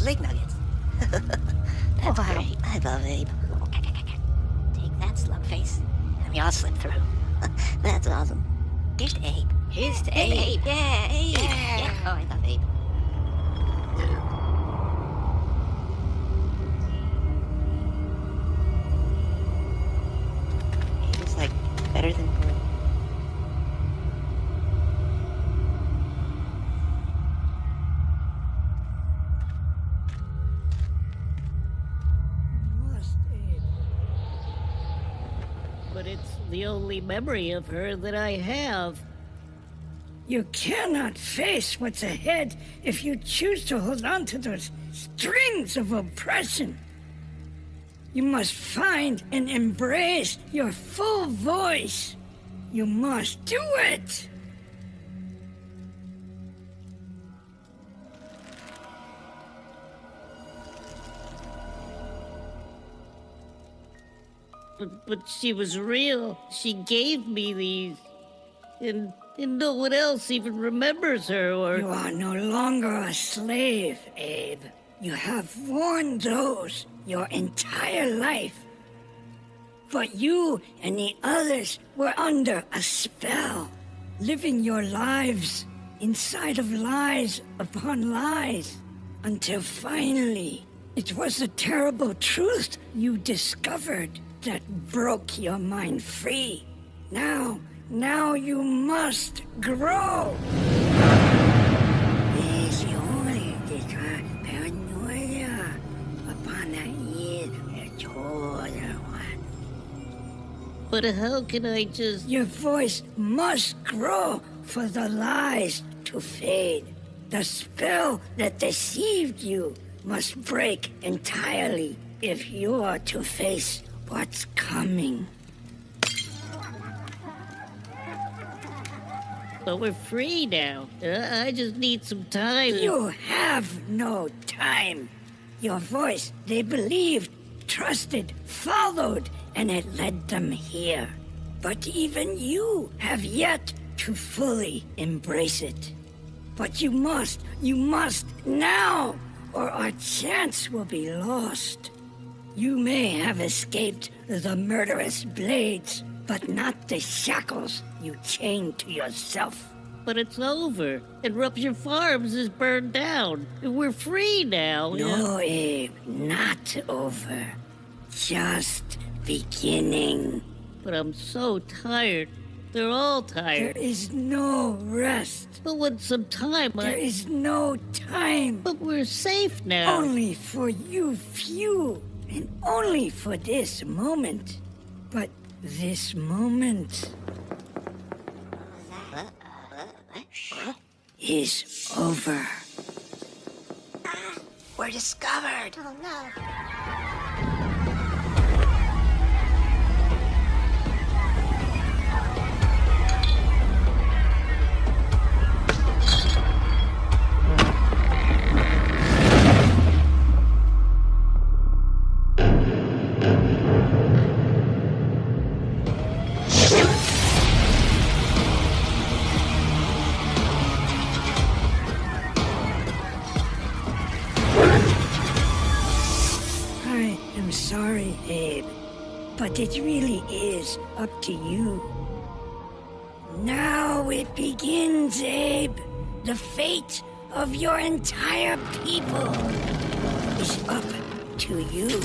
Leg nuggets. That's great. I love Abe. Take that, slug face. And we all slip through. That's awesome. Here's to Abe. Here's to Abe. Yeah, Abe. Yeah. Oh, I love Abe. Abe is like better than Blue. But it's the only memory of her that I have. You cannot face what's ahead if you choose to hold on to those strings of oppression. You must find and embrace your full voice. You must do it. But she was real. She gave me these. And no one else even remembers her or... You are no longer a slave, Abe. You have worn those your entire life. But you and the others were under a spell, living your lives inside of lies upon lies, until finally it was the terrible truth you discovered that broke your mind free. Now you must grow. But how can I just... Your voice must grow for the lies to fade. The spell that deceived you must break entirely if you are to face what's coming. But we're free now. I just need some time. You have no time. Your voice, they believed, trusted, followed, and it led them here. But even you have yet to fully embrace it. But you must now, or our chance will be lost. You may have escaped the murderous blades, but not the shackles you chained to yourself. But it's over, and Rupture Farms is burned down. We're free now. No, Abe, not over. Just beginning. But I'm so tired. They're all tired. There is no rest. But with some time, There is no time. But we're safe now. Only for you few, and only for this moment. But this moment is over. We're discovered. Oh, no. it, Abe. But it really is up to you. Now it begins, Abe. The fate of your entire people is up to you.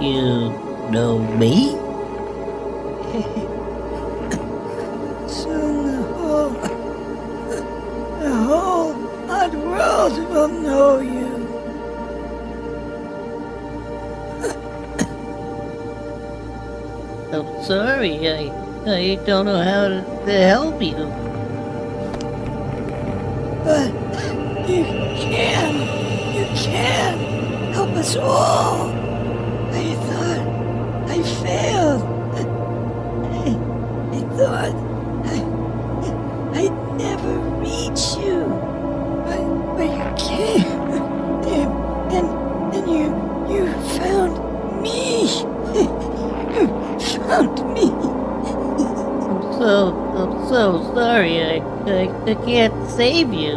You know me? Soon the whole OddWorlds will know you. I'm sorry, I don't know how to help you. But you can help us all. I thought I failed. I thought I'd never reach you. But you came. And you found me. You found me. I'm so sorry. I can't save you.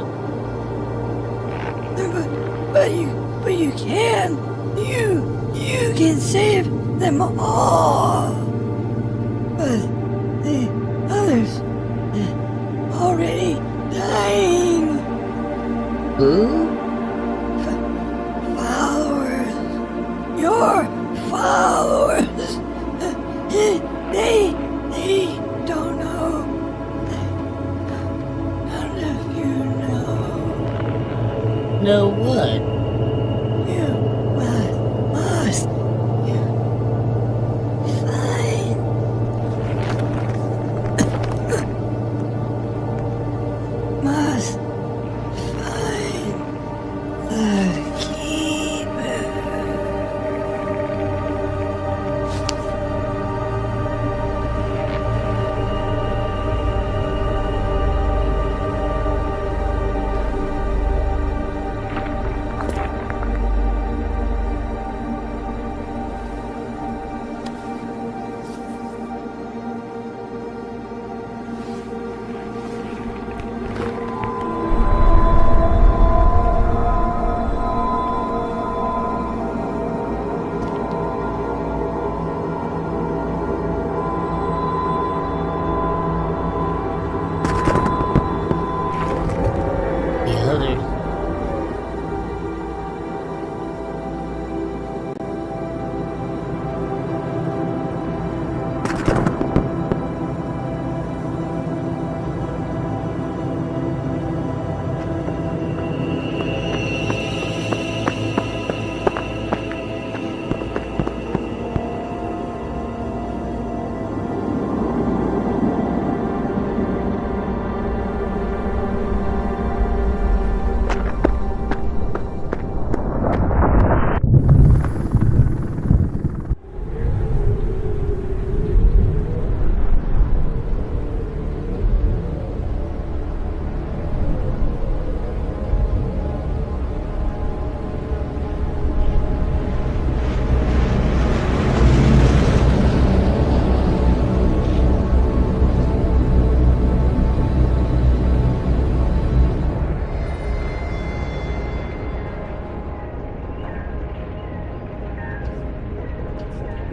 But you can. You can save them all. But the others already dying. Who? Followers. Your followers. They don't know. None of you know. Know what? Must find must find the keeper.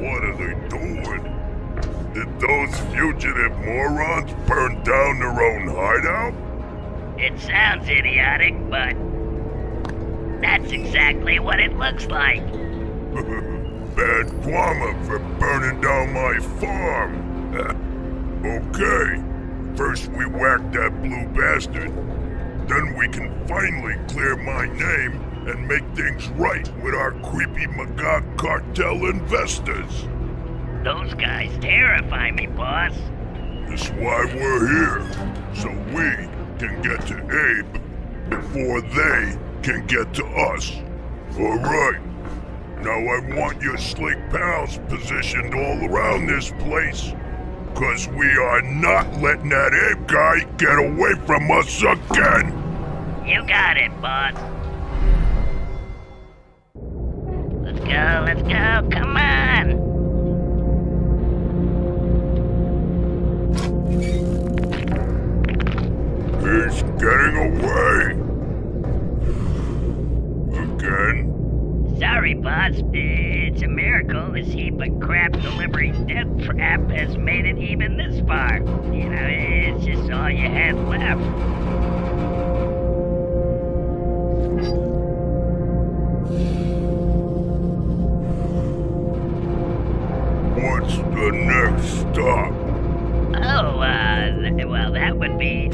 What are they doing? Did those fugitive morons burn down their own hideout? It sounds idiotic, but that's exactly what it looks like. Bad karma for burning down my farm. Okay, first we whack that blue bastard. Then we can finally clear my name and make things right with our creepy Magog cartel investors. Those guys terrify me, boss. That's why we're here, so we can get to Abe before they can get to us. All right. Now I want your slick pals positioned all around this place, 'cause we are not letting that Abe guy get away from us again. You got it, boss. Let's go, come on! He's getting away. Again? Sorry, boss. It's a miracle this heap of crap delivering death trap has made it even this far. You know, it's just all you had left. What's the next stop? Oh, well, that would be,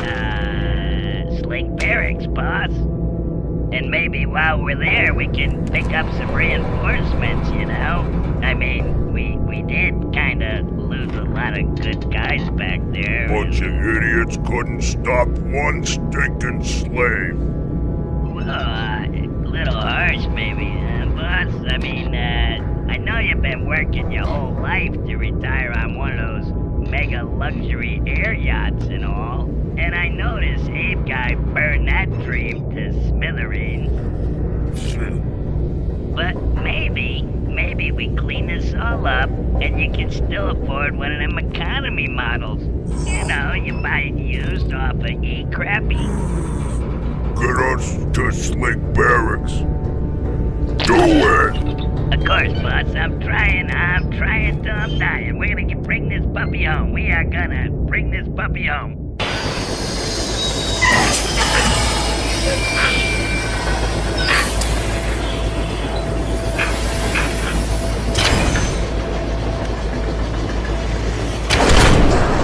Slick Barracks, boss. And maybe while we're there, we can pick up some reinforcements, you know? I mean, we did kinda lose a lot of good guys back there. Bunch of idiots couldn't stop one stinking slave. Well, a little harsh, maybe, boss? I mean, I know you've been working your whole life to retire on one of those mega luxury air yachts and all. And I noticed Abe guy burned that dream to smithereens. Shit. But maybe we clean this all up and you can still afford one of them economy models. You know, you buy it used off of E-Crappy. Get us to Slick Barracks. Do it! Of course, boss, I'm trying till I'm dying. We're gonna bring this puppy home. We are gonna bring this puppy home.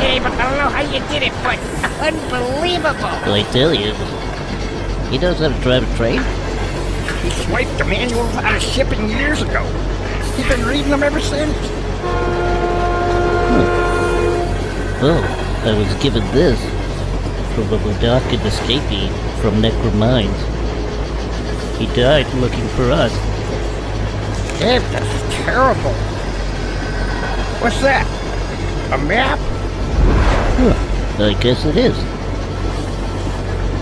Abe, I don't know how you did it, but unbelievable! I tell you, he knows how to drive a train. He swiped the manuals out of shipping years ago. He's been reading them ever since. Well, I was given this from a Budokan escapee from Necromines. He died looking for us. Abe, that's terrible. What's that? A map? I guess it is.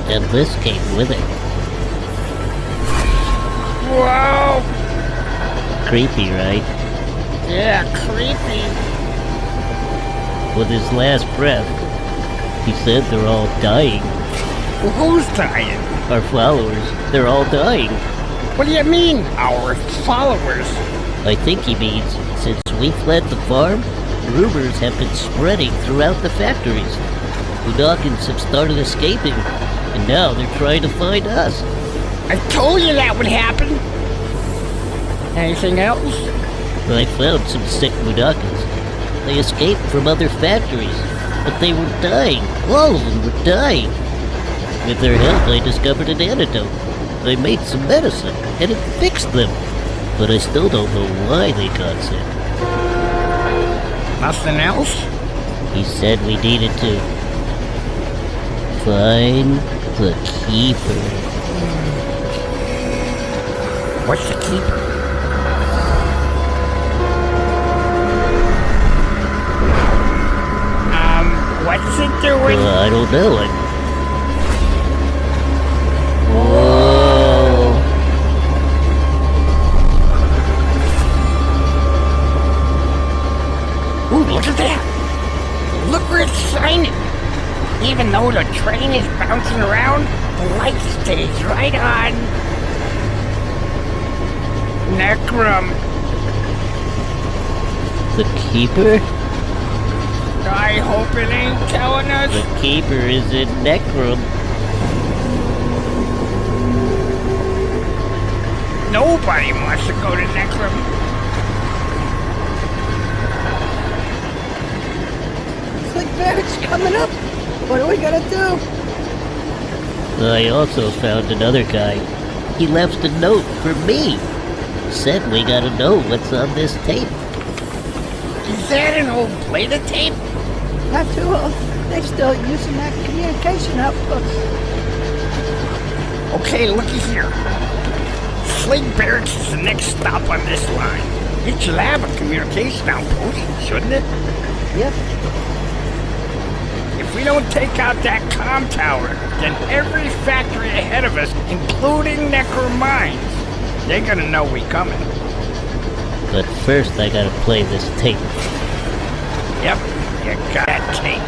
And this came with it. Whoa! Creepy, right? Yeah, creepy. With his last breath, he said they're all dying. Well, who's dying? Our followers, they're all dying. What do you mean, our followers? I think he means, since we fled the farm, rumors have been spreading throughout the factories. Budokans have started escaping, and now they're trying to find us. I told you that would happen. Anything else? I found some sick Budokans. They escaped from other factories, but they were dying. All of them were dying. With their help, I discovered an antidote. I made some medicine, and it fixed them. But I still don't know why they got sick. Nothing else? He said we needed to find the Keeper. What's the keeper? What's it doing? I don't know. Whoa. Ooh, look at that! Look where it's shining! Even though the train is bouncing around, the light stays right on. Necrom. The Keeper? I hope it ain't telling us. The Keeper is in Necrum. Nobody wants to go to Necrum. Slick Barrett's coming up. What are we gonna do? I also found another guy. He left a note for me. Said we gotta know what's on this tape. Is that an old plate of tape? Not too old. They still using that communication outpost. Okay, looky here. Slate Barracks is the next stop on this line. It should have a communication outpost, shouldn't it? Yep. If we don't take out that comm tower, then every factory ahead of us, including Necrum Mines, they're gonna know we coming. But first I gotta play this tape. Yep, you got that tape.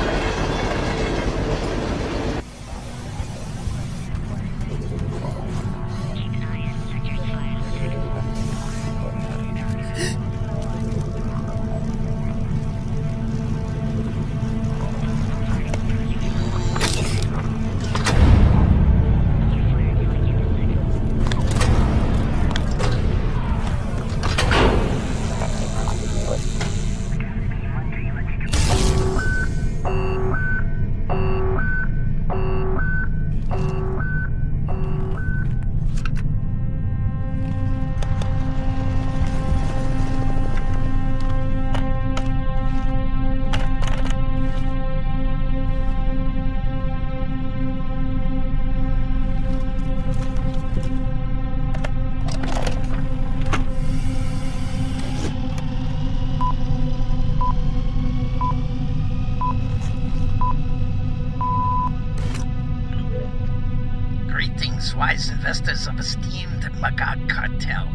Greetings, wise investors of esteemed Magog Cartel.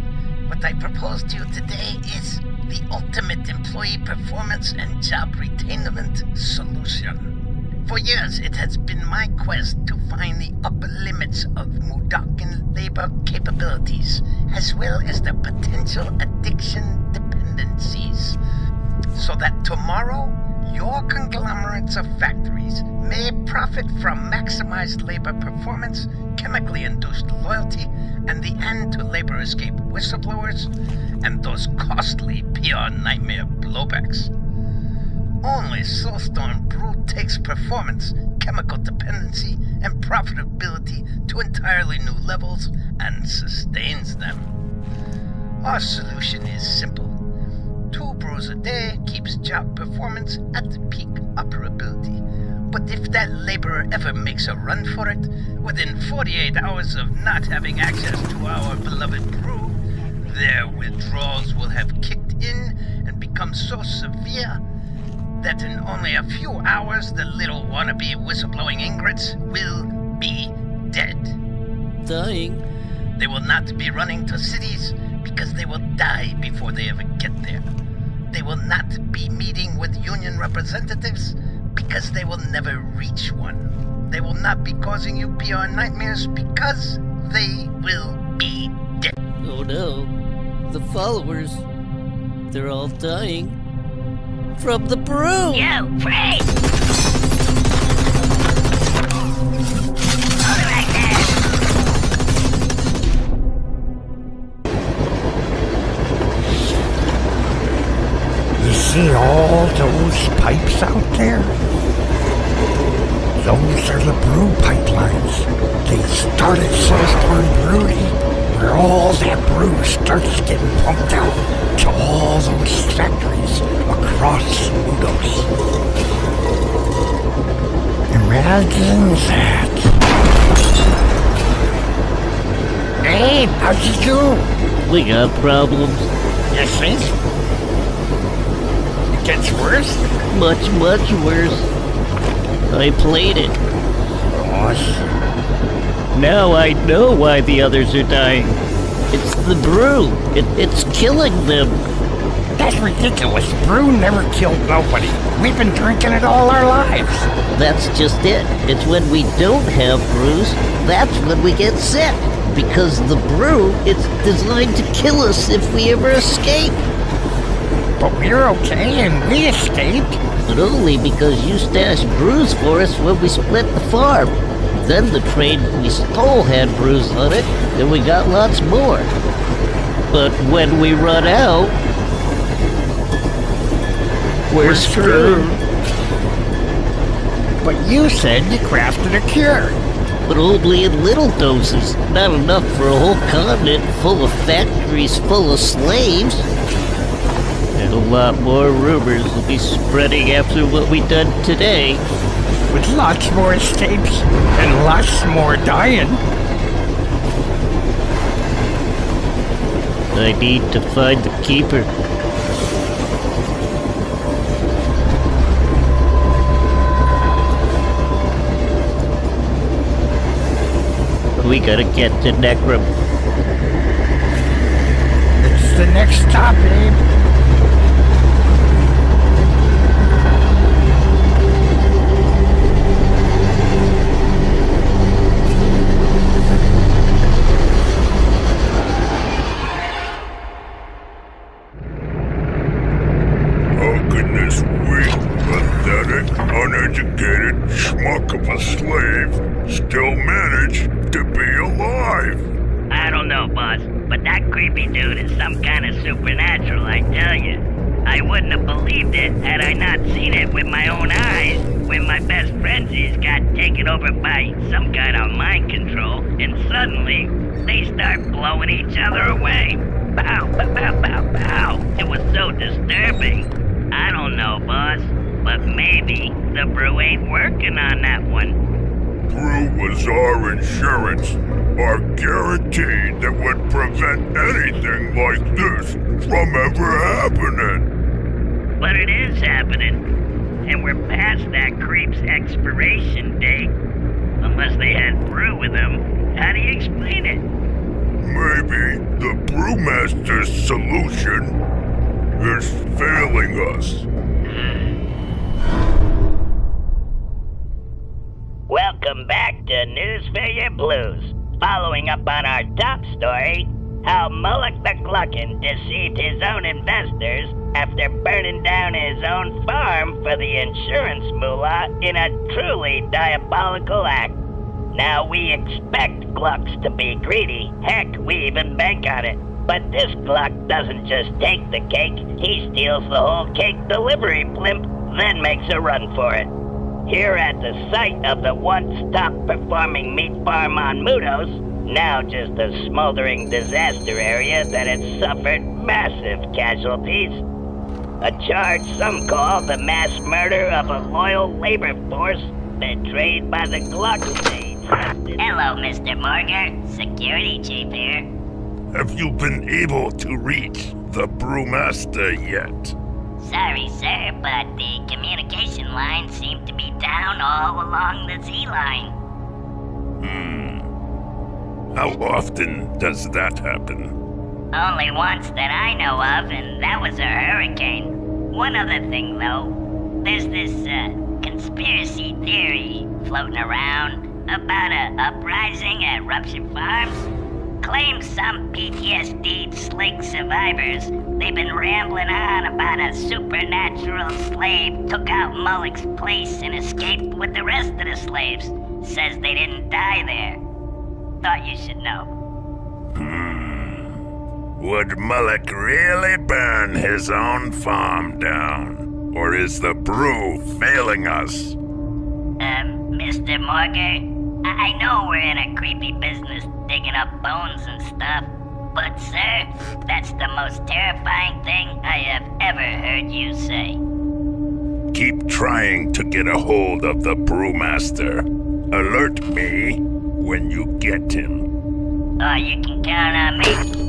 What I propose to you today is the ultimate employee performance and job retainment solution. For years, it has been my quest to find the upper limits of Mudakan labor capabilities, as well as their potential addiction dependencies, so that tomorrow, your conglomerates of factories may profit from maximized labor performance, chemically induced loyalty, and the end to labor escape whistleblowers, and those costly PR nightmare blowbacks. Only SoulStorm II takes performance, chemical dependency, and profitability to entirely new levels and sustains them. Our solution is simple. 2 brews a day keeps job performance at peak operability. But if that laborer ever makes a run for it, within 48 hours of not having access to our beloved brew, their withdrawals will have kicked in and become so severe that in only a few hours the little wannabe whistleblowing ingrates will be dead. Dying? They will not be running to cities because they will die before they ever get there. They will not be meeting with union representatives because they will never reach one. They will not be causing you PR nightmares because they will be dead. Oh no. The followers. They're all dying. From the brew! Yo, Frank! Hold it right there! You see all those pipes out there? Those are the brew pipelines. They started SoulStorm Brewery, where all that brew starts getting pumped out to all those factories across Udos. Imagine that. Hey, how'd you do? We got problems. You think? It gets worse? Much, much worse. I played it. Now I know why the others are dying. It's the brew. It's killing them. That's ridiculous. Brew never killed nobody. We've been drinking it all our lives. That's just it. It's when we don't have brews, that's when we get sick. Because the brew, it's designed to kill us if we ever escape. but we're okay and we escaped. But only because you stashed brews for us when we split the farm. Then the train we stole had brews on it, and we got lots more. But when we run out, we're screwed. But you said you crafted a cure. But only in little doses, not enough for a whole continent full of factories full of slaves. And a lot more rumors will be spreading after what we done today. With lots more escapes and lots more dying. I need to find the keeper. We gotta get to Necrum. It's the next stop, Abe. How can this weak, pathetic, uneducated schmuck of a slave still manage to be alive? I don't know, boss, but that creepy dude is some kind of supernatural, I tell you. I wouldn't have believed it had I not seen it with my own eyes when my best frenzies got taken over by some kind of mind control, and suddenly they start blowing each other away. Pow, pow, pow, pow, pow. It was so disturbing. I don't know, boss, but maybe the brew ain't working on that one. Brew was our insurance, our guarantee that would prevent anything like this from ever happening. But it is happening, and we're past that creep's expiration date. Unless they had brew with them, how do you explain it? Maybe the brewmaster's solution is failing us. Welcome back to News for Your Blues. Following up on our top story, how Moloch the Gluckin deceived his own investors after burning down his own farm for the insurance moolah in a truly diabolical act. Now we expect Glucks to be greedy. Heck, we even bank on it. But this Gluck doesn't just take the cake, he steals the whole cake delivery blimp, then makes a run for it. Here at the site of the once top-performing meat farm on Mudos, now just a smoldering disaster area that had suffered massive casualties. A charge some call the mass murder of a loyal labor force betrayed by the Gluck state. Hello, Mr. Morgan. Security chief here. Have you been able to reach the brewmaster yet? Sorry, sir, but the communication lines seem to be down all along the Z-line. How often does that happen? Only once that I know of, and that was a hurricane. One other thing, though. There's this, conspiracy theory floating around about a uprising at Rupture Farms. Claims some PTSD slick survivors. They've been rambling on about a supernatural slave took out Moloch's place and escaped with the rest of the slaves. Says they didn't die there. Thought you should know. Would Moloch really burn his own farm down? Or is the brew failing us? Mr. Morgan, I know we're in a creepy business digging up bones and stuff, but sir, that's the most terrifying thing I have ever heard you say. Keep trying to get a hold of the brewmaster. Alert me when you get him. Oh, you can count on me.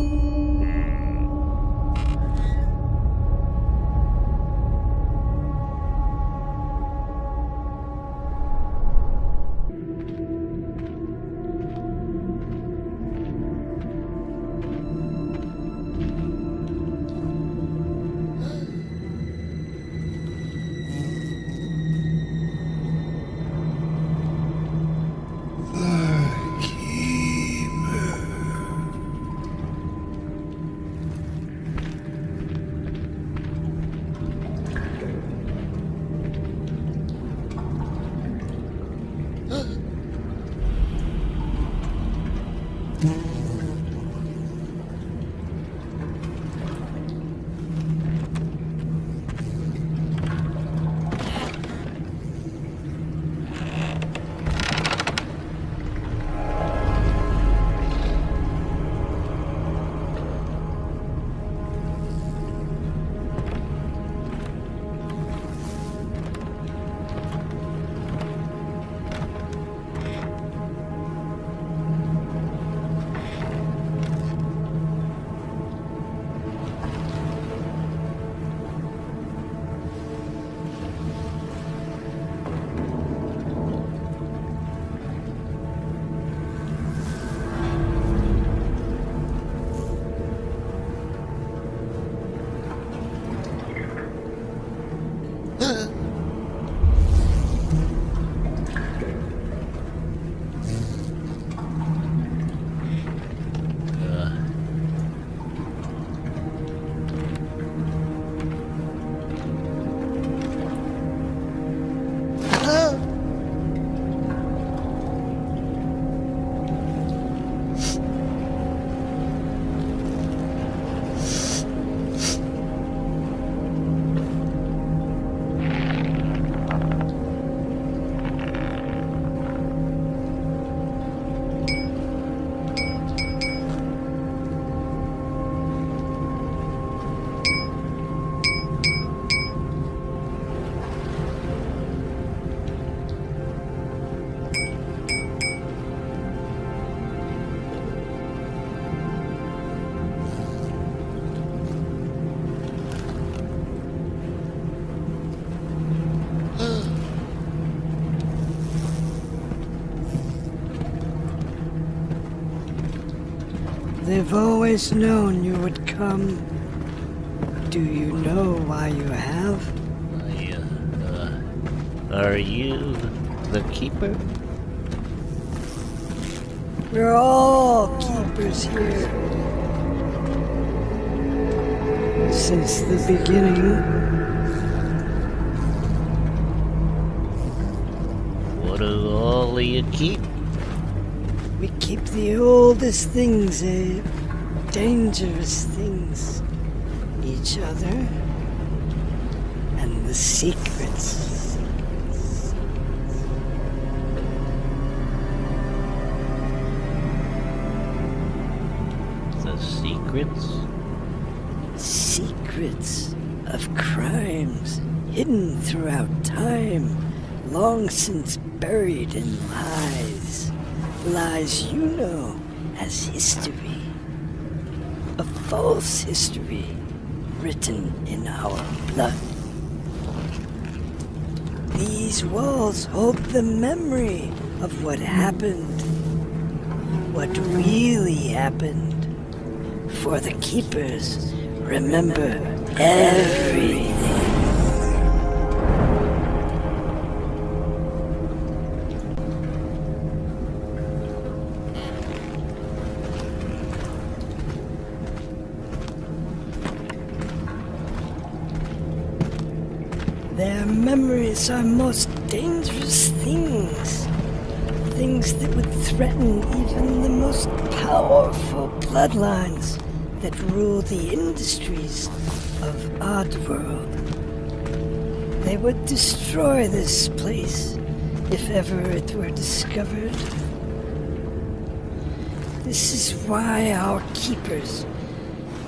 They've always known you would come. Do you know why you have? Are you the keeper? We're all keepers here. Since the beginning. What do all of you keep? We keep the oldest things, Abe. Dangerous things. Each other. And the secrets. The secrets? Secrets of crimes hidden throughout time, long since buried in lies. Lies you know as history. A false history written in our blood. These walls hold the memory of what happened. What really happened. For the keepers remember everything. Their memories are most dangerous things. Things that would threaten even the most powerful bloodlines that rule the industries of OddWorld. They would destroy this place if ever it were discovered. This is why our keepers,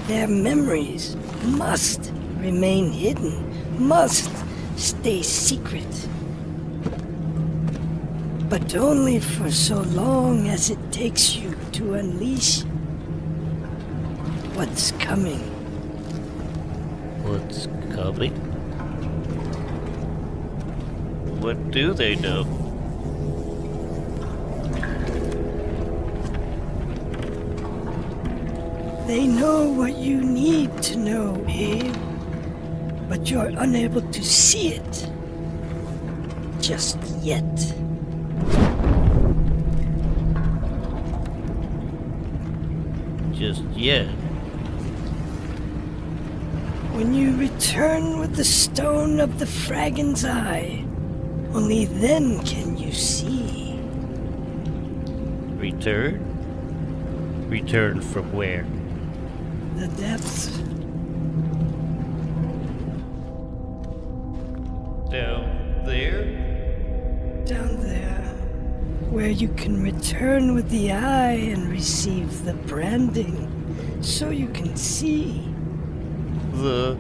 their memories must remain hidden, must stay secret. But only for so long as it takes you to unleash what's coming. What's coming? What do they know? They know what you need to know, Abe. But you're unable to see it. Just yet. Just yet. When you return with the stone of the Fragon's Eye, only then can you see. Return? Return from where? The depths. Down there? Down there. Where you can return with the eye and receive the branding, so you can see. The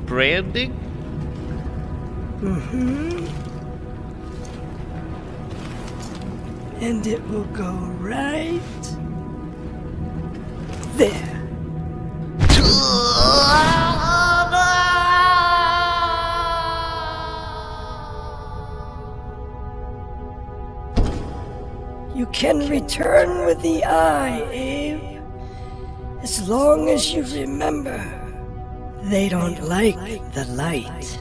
branding? Mm-hmm. And it will go right there. You can return with the eye, Abe. As long as you remember, they don't like the light.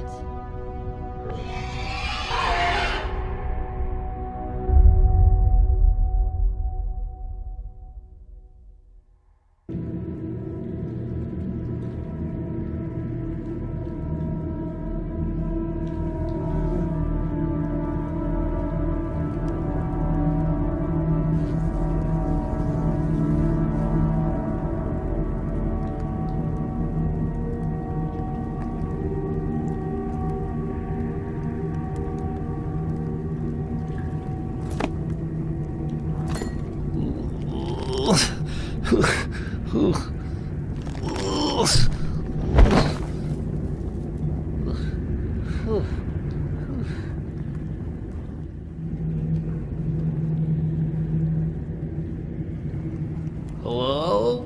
Hello?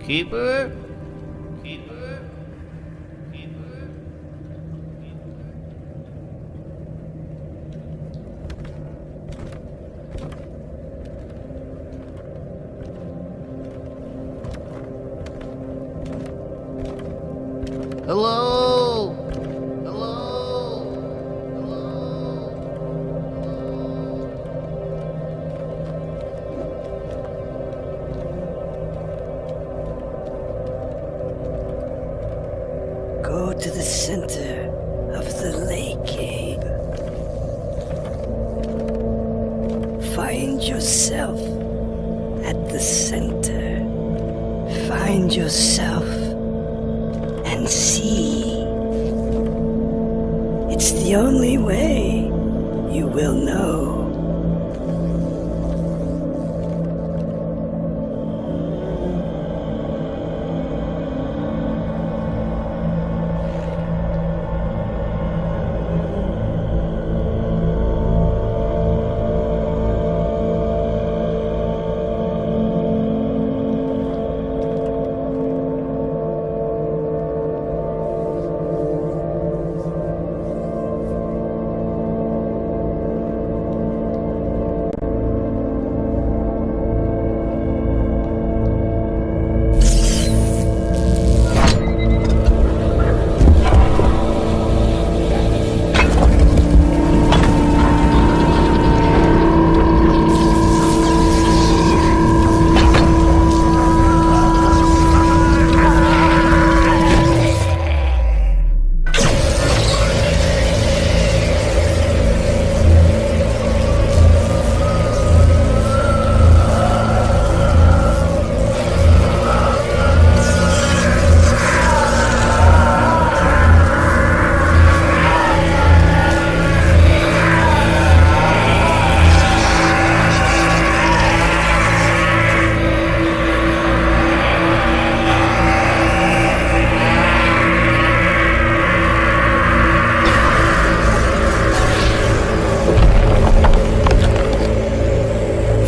Keeper? Keeper? Keeper? Hello? Hello? Go to the center of the lake, Abe. Find yourself at the center. Find yourself and see. It's the only way you will know.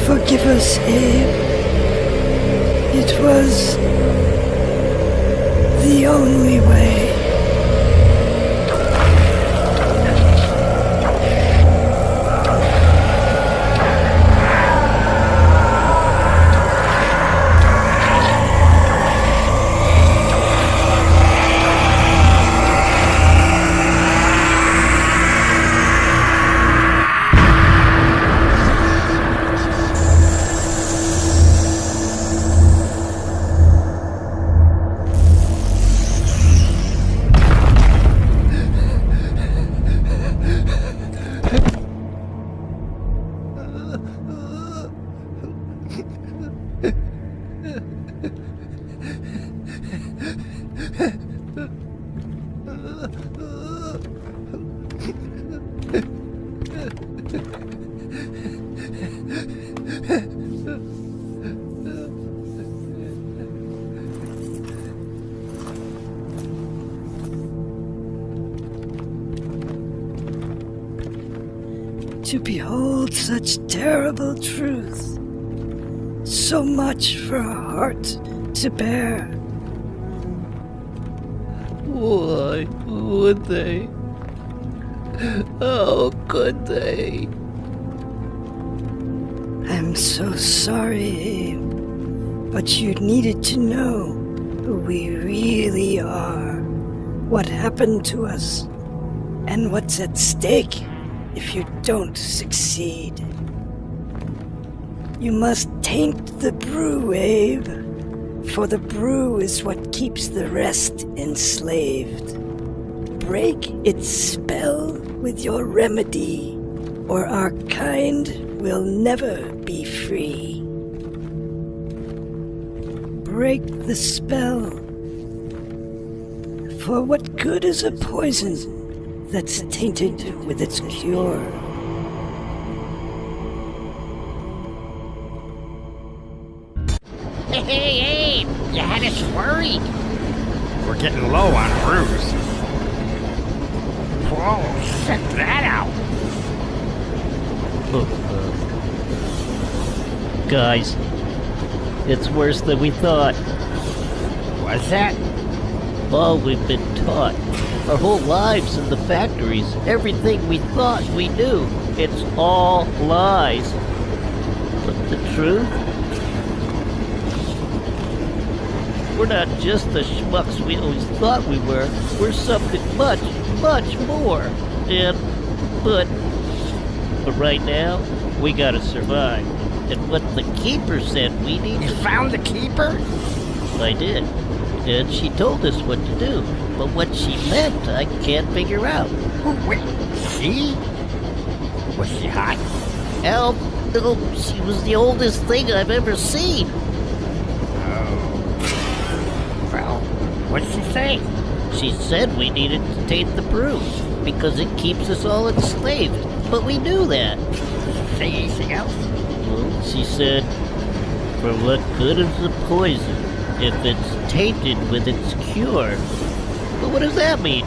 Forgive us, Abe. It was the only way. To behold such terrible truth, so much for a heart to bear. Why would they? How could they? I'm so sorry, Abe, but you needed to know who we really are, what happened to us, and what's at stake if you don't succeed. You must taint the brew, Abe, for the brew is what keeps the rest enslaved. break its spell with your remedy, or our kind will never be free. Break the spell. For what good is a poison that's tainted with its cure? Hey, Abe! You had us worried. We're getting low on brews. Whoa, check that out. Guys, it's worse than we thought. What's that? All we've been taught, our whole lives in the factories, everything we thought we knew, it's all lies. But the truth? We're not just the schmucks we always thought we were. We're something much, much more. But right now, we gotta survive. And what the Keeper said we need You found the keeper? I did. And she told us what to do. But what she meant, I can't figure out. Wait, she? Was she hot? Hell, no, she was the oldest thing I've ever seen. Well, what'd she say? She said we needed to taint the brew, because it keeps us all enslaved. But we knew that. Say anything else? Well, she said, for what good is the poison if it's tainted with its cure? But what does that mean?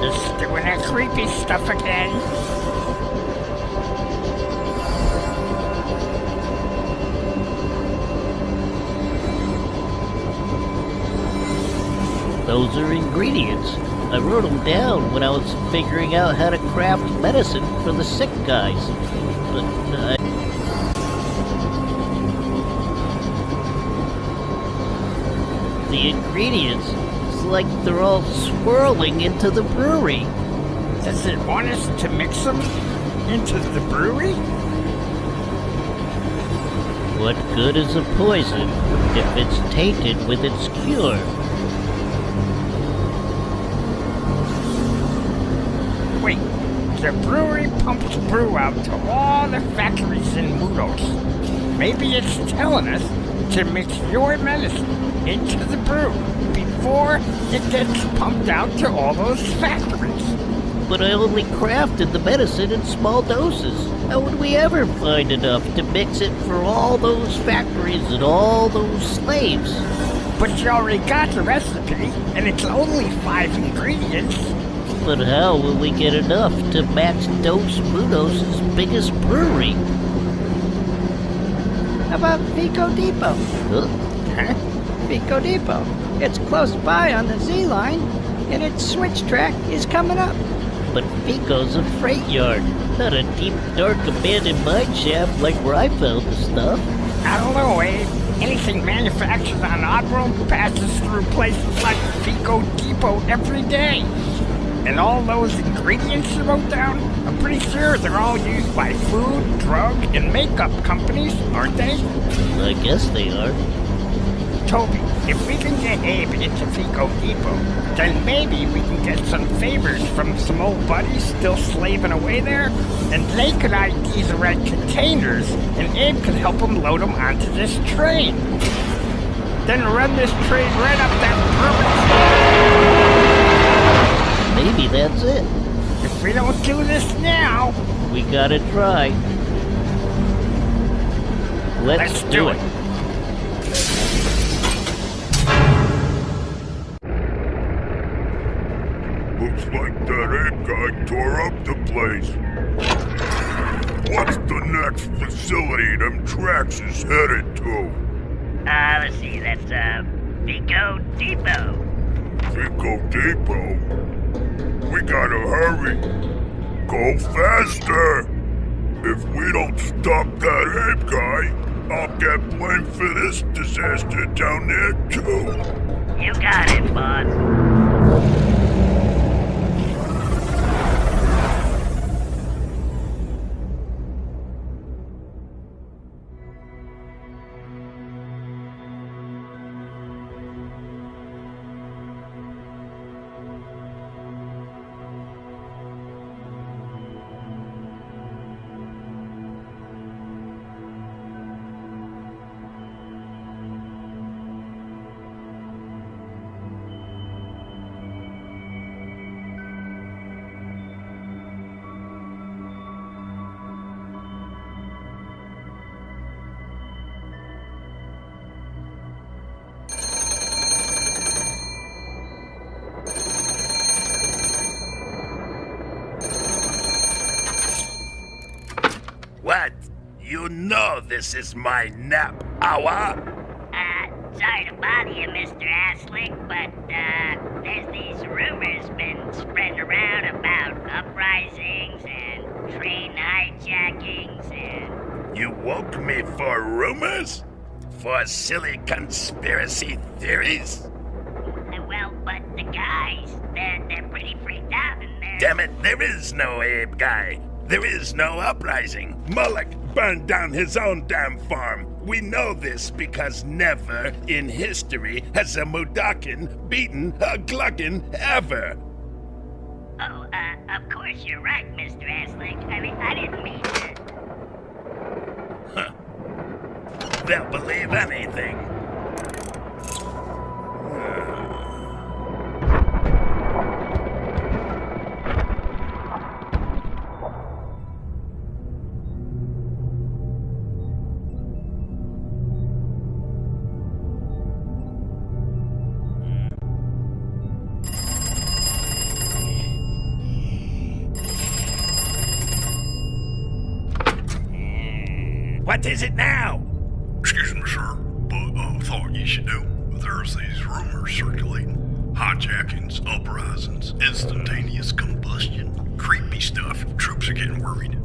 Just doing that creepy stuff again. Those are ingredients. I wrote them down when I was figuring out how to craft medicine for the sick guys. But the ingredients, it's like they're all swirling into the brewery. Does it want us to mix them into the brewery? What good is a poison if it's tainted with its cure? Wait, the brewery pumps brew out to all the factories in Mudos. Maybe it's telling us to mix your medicine into the brew before it gets pumped out to all those factories. But I only crafted the medicine in small doses. How would we ever find enough to mix it for all those factories and all those slaves? But you already got the recipe, and it's only 5 ingredients. But how will we get enough to match Dos Mudos' biggest brewery? How about Pico Depot? Huh? Pico Depot. It's close by on the Z line, and its switch track is coming up. But Pico's a freight yard, not a deep, dark, abandoned mine shaft like where I found the stuff. I don't know, Abe. Anything manufactured on OddWorlds passes through places like Pico Depot every day. And all those ingredients you wrote down, I'm pretty sure they're all used by food, drug, and makeup companies, aren't they? I guess they are. Toby, if we can get Abe into Pico Depot, then maybe we can get some favors from some old buddies still slaving away there, and they could ID the red containers, and Abe could help them load them onto this train. Then run this train right up that Maybe that's it. If we don't do this now, We gotta try. Let's do it. Looks like that ape guy tore up the place. What's the next facility them tracks is headed to? Let's see, that's, Pico Depot. Pico Depot? We gotta hurry. Go faster! If we don't stop that ape guy, I'll get blamed for this disaster down there too. You got it, boss. What? You know this is my nap hour? Sorry to bother you, Mr. Aslick, but, there's these rumors been spreading around about uprisings and train hijackings and... You woke me for rumors? For silly conspiracy theories? Well, but the guys, they're pretty freaked out and they're... Damn it, there is no Abe guy. There is no uprising. Mullock burned down his own damn farm. We know this because never in history has a Mudakin beaten a Gluckin ever. Oh, of course you're right, Mr. Aslick. I mean, I didn't mean to... Huh. They'll believe anything. What is it now? Excuse me, sir, but thought you should know. There's these rumors circulating. Hijackings, uprisings, instantaneous combustion, creepy stuff. Troops are getting worried.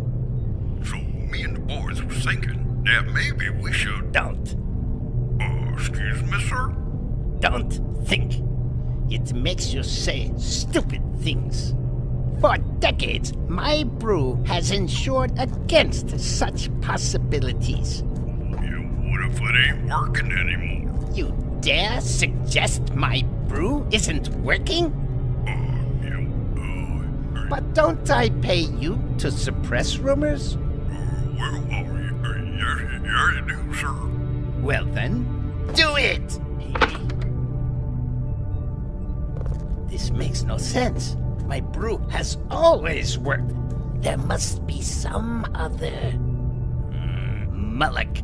So me and the boys were thinking that maybe we should... Don't. Excuse me, sir? Don't think. It makes you say stupid things. For decades, my brew has ensured against such possibilities. Yeah, what if it ain't working anymore? You dare suggest my brew isn't working? But don't I pay you to suppress rumors? Well, yeah, you do, sir. Well then, do it! This makes no sense. My brew has always worked. There must be some other... Mullock.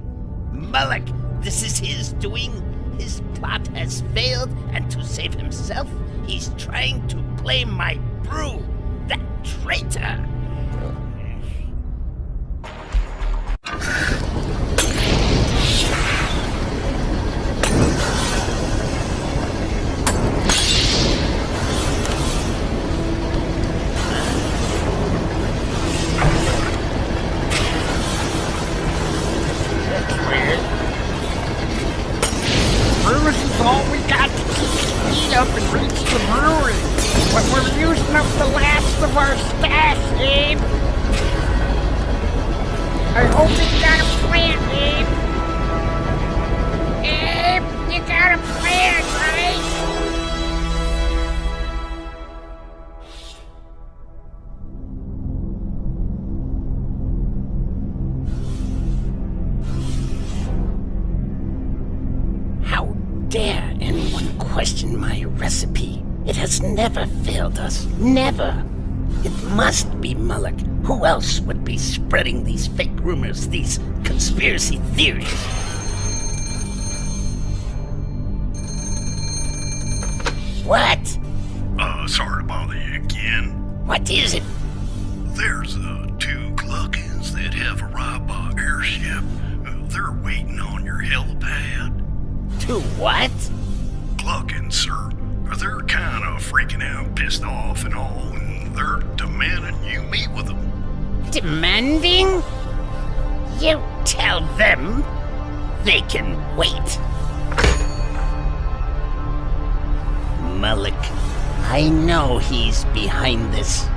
This is his doing. His plot has failed, and to save himself, he's trying to blame my brew. That traitor! Never failed us. Never. It must be Mullock. Who else would be spreading these fake rumors, these conspiracy theories? What? Sorry to bother you again. What is it? There's, 2 Gluckins that have arrived by airship. They're waiting on your helipad. 2 what? Gluckins, sir. They're kind of freaking out, pissed off and all, and they're demanding you meet with them. Demanding? You tell them they can wait. Mullock, I know he's behind this.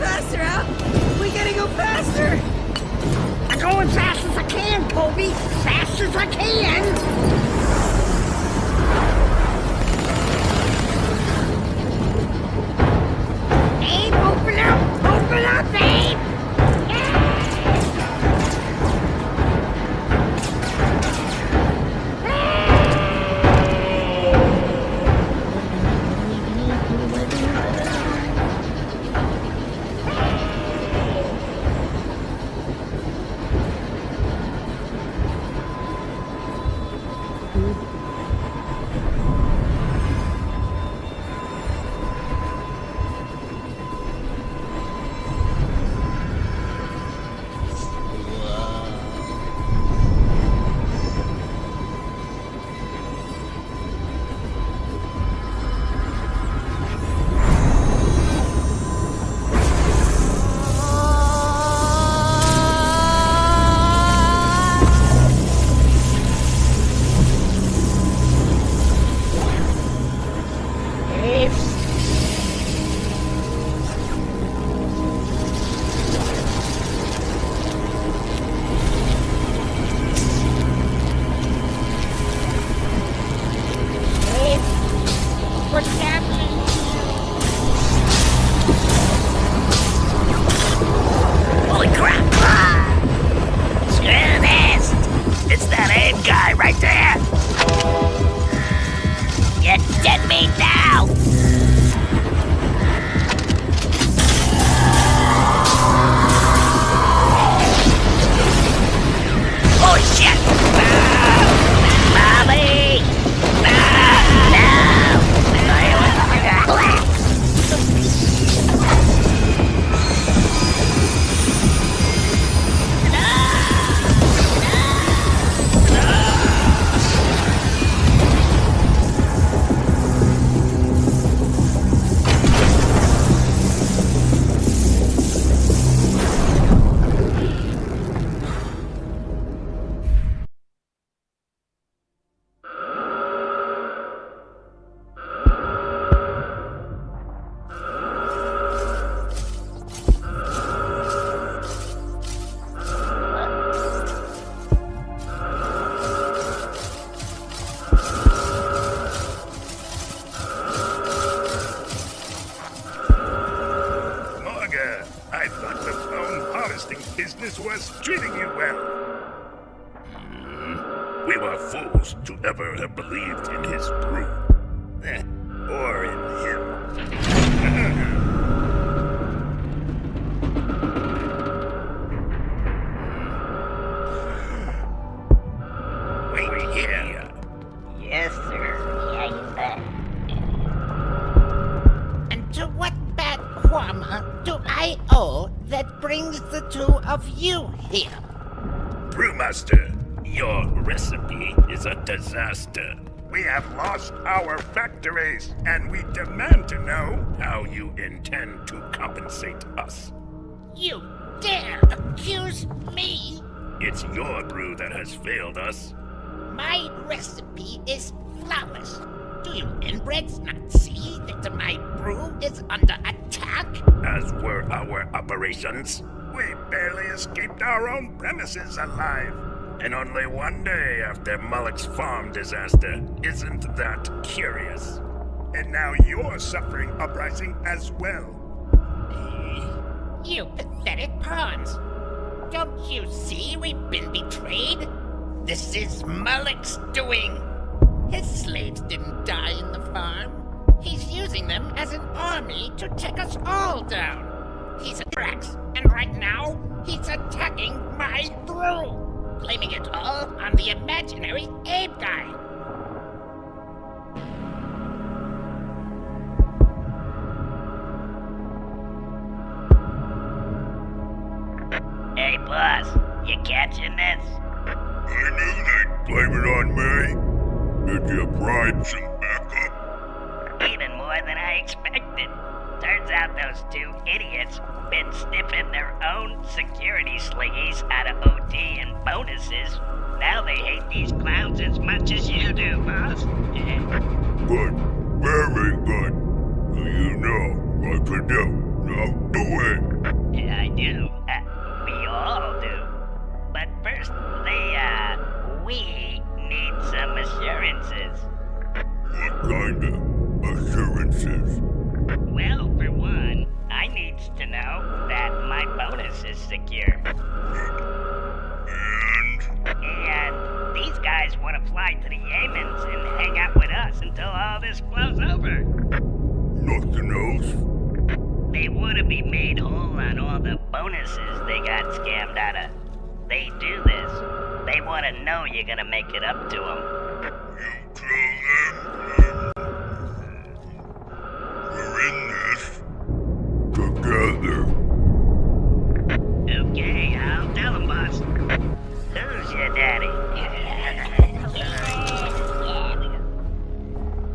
Faster, Al! We gotta go faster! I'm going fast as I can, Colby! Fast as I can! Abe, open up! Open up, Abe! Abe. What's happening? Holy crap! Screw this! It's that Abe guy right there! Get dead meat now! Holy shit! Bobby! No! I thought the bone harvesting business was treating you well. We were fools to ever have believed in his brew. Or in him. Wait here. Yes, sir. Yeah, you bet. And to what bad karma do I owe that brings the two of you here? Brewmaster, your recipe is a disaster. We have lost our factories, and we demand to know how you intend to compensate us. You dare accuse me? It's your brew that has failed us. My recipe is flawless. Do you inbreds not see that my brew is under attack? As were our operations. We barely escaped our own premises alive. And only one day after Mullock's farm disaster. Isn't that curious? And now you're suffering uprising as well. You pathetic pawns. Don't you see we've been betrayed? This is Mullock's doing. His slaves didn't die in the farm. He's using them as an army to take us all down. He's a Drax, and right now, he's attacking my brew, blaming it all on the imaginary Abe guy. Hey, boss, you catching this? I knew they'd blame it on me. Did you bribe some backup? Even more than I expected. Turns out those two idiots been sniffing their own security slingies out of OT and bonuses. Now they hate these clowns as much as you do, boss. Good. Very good. You know what to do. Now do it. Yeah, I do. We all do. But first, we need some assurances. What kind of assurances? Well, for one, I needs to know that my bonus is secure. And these guys want to fly to the Yemens and hang out with us until all this blows over. Nothing else? They want to be made whole on all the bonuses they got scammed out of. They do this. They want to know you're gonna make it up to them. You tell them we're in this together. Okay, I'll tell them, boss. Who's your daddy?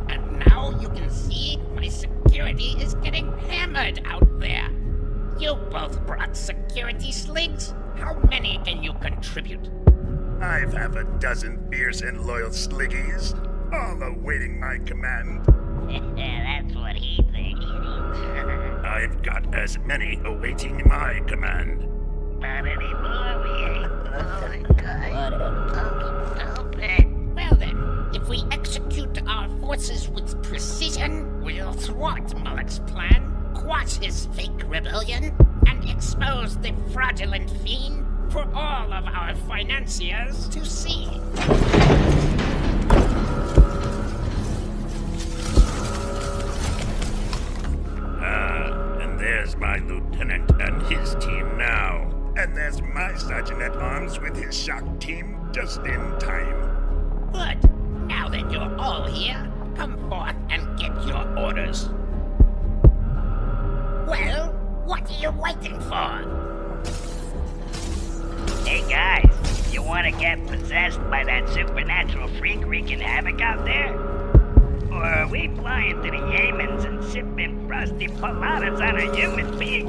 And now you can see my security is getting hammered out there. You both brought security slings. How many can you contribute? I've half a dozen fierce and loyal sliggies, all awaiting my command. That's what he I've got as many awaiting my command. Not anymore, we ain't. Well then, if we execute our forces with precision, we'll thwart Mullock's plan, quash his fake rebellion, and expose the fraudulent fiend for all of our financiers to see. And there's my lieutenant and his team now. And there's my sergeant-at-arms with his shock team just in time. Good. Now that you're all here, come forth and get your orders. Well, what are you waiting for? Hey guys, you wanna get possessed by that supernatural freak wreaking havoc out there? Or are we flying to the Yemens and sipping frosty paladas on a human being?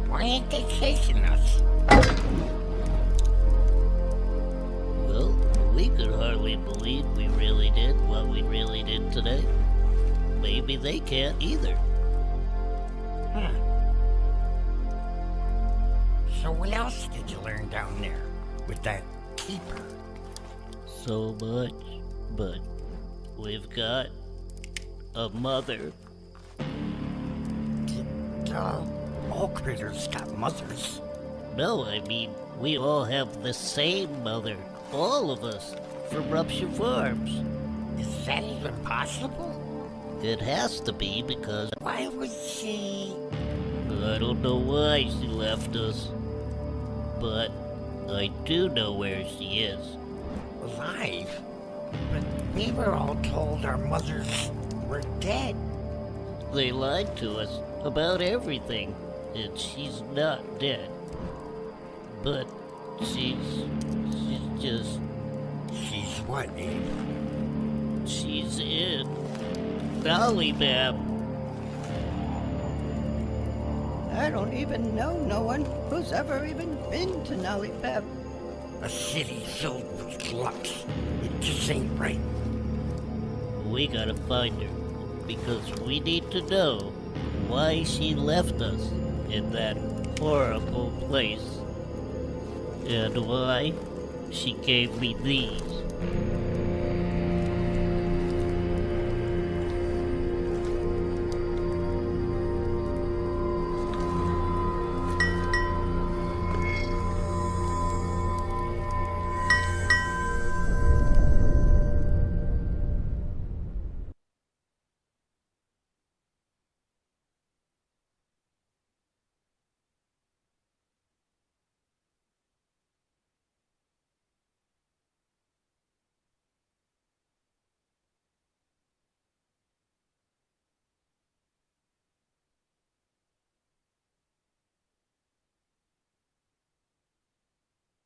Why ain't they chasing us? Well, we could hardly believe we really did what we really did today. Maybe they can't either. So what else did you learn down there with that keeper? So much, but we've got a mother. All critters got mothers. No, I mean, we all have the same mother. All of us, from Rupture Farms. Is that even possible? It has to be because Why would she... I don't know why she left us. But I do know where she is. alive? But we were all told our mothers were dead. They lied to us about everything, and she's not dead. But she's just... She's what, Abe? She's in Lollipop. I don't even know no one who's ever even been to Lollipop. A city filled with glucks. It just ain't right. We gotta find her, because we need to know why she left us in that horrible place. And why she gave me these.